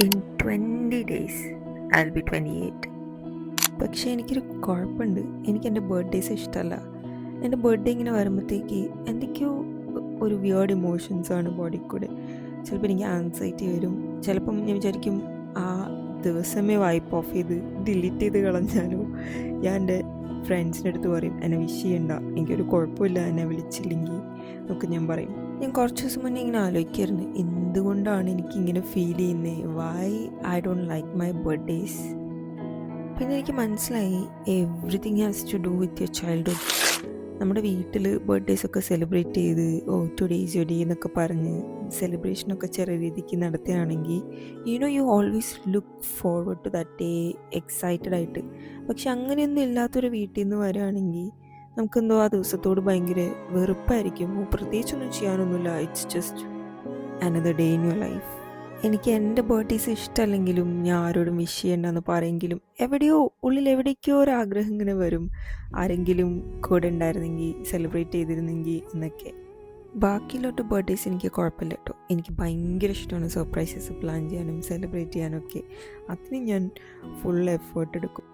In 20 days I will be 28. പക്ഷേ എനിക്കൊരു കുഴപ്പമുണ്ട്. എനിക്ക് എൻ്റെ ബർത്ത്ഡേസ് ഇഷ്ടമല്ല. എൻ്റെ ബർത്ത്ഡേ ഇങ്ങനെ വരുമ്പോഴത്തേക്ക് എന്തൊക്കെയോ ഒരു വിയേർഡ് ഇമോഷൻസാണ് ബോഡിയിൽ കൂടെ. ചിലപ്പോൾ എനിക്ക് ആൻസൈറ്റി വരും. ചിലപ്പം ഞാൻ വിചാരിക്കും ആ ദിവസമേ വൈപ്പ് ഓഫ് ചെയ്ത് ഡിലീറ്റ് ചെയ്ത് കളഞ്ഞാലോ. ഞാൻ എൻ്റെ ഫ്രണ്ട്സിൻ്റെ അടുത്ത് പറയും എന്നെ വിഷ് ചെയ്യണ്ട, എനിക്കൊരു കുഴപ്പമില്ല എന്നെ വിളിച്ചില്ലെങ്കിൽ ഒക്കെ ഞാൻ പറയും. ഞാൻ കുറച്ച് ദിവസം മുന്നേ ഇങ്ങനെ ആലോചിക്കായിരുന്നു എന്തുകൊണ്ടാണ് എനിക്കിങ്ങനെ ഫീൽ ചെയ്യുന്നത്, why I don't like my birthdays. പിന്നെ എനിക്ക് മനസ്സിലായി everything has to do with your childhood. നമ്മുടെ വീട്ടിൽ ബർത്ത്ഡേസൊക്കെ സെലിബ്രേറ്റ് ചെയ്ത് ടുഡേയ്സ് യുവർ ഡേ എന്നൊക്കെ പറഞ്ഞ് സെലിബ്രേഷനൊക്കെ ചെറിയ രീതിക്ക് നടത്തുകയാണെങ്കിൽ you always look forward to that day excited ആയിട്ട്. പക്ഷെ അങ്ങനെയൊന്നും ഇല്ലാത്തൊരു വീട്ടിൽ നിന്ന് വരികയാണെങ്കിൽ നമുക്കെന്തോ ആ ദിവസത്തോട് ഭയങ്കര വെറുപ്പായിരിക്കും. പ്രത്യേകിച്ചൊന്നും ചെയ്യാനൊന്നുമില്ല, it's just another day in your life. എനിക്ക് എൻ്റെ ബർത്ത്ഡേസ് ഇഷ്ടമല്ലെങ്കിലും ഞാൻ ആരോടും വിഷ് ചെയ്യണ്ടെന്ന് പറയെങ്കിലും ഉള്ളിൽ എവിടേക്കോ ഒരു ആഗ്രഹം ഇങ്ങനെ വരും, ആരെങ്കിലും കൂടെ ഉണ്ടായിരുന്നെങ്കിൽ, സെലിബ്രേറ്റ് ചെയ്തിരുന്നെങ്കിൽ എന്നൊക്കെ. ബാക്കിയിലോട്ട് ബർത്ത്ഡേസ് എനിക്ക് കുഴപ്പമില്ല കേട്ടോ. എനിക്ക് ഭയങ്കര ഇഷ്ടമാണ് സർപ്രൈസസ് പ്ലാൻ ചെയ്യാനും സെലിബ്രേറ്റ് ചെയ്യാനൊക്കെ. അതിന് ഞാൻ ഫുൾ എഫേർട്ട് എടുക്കും.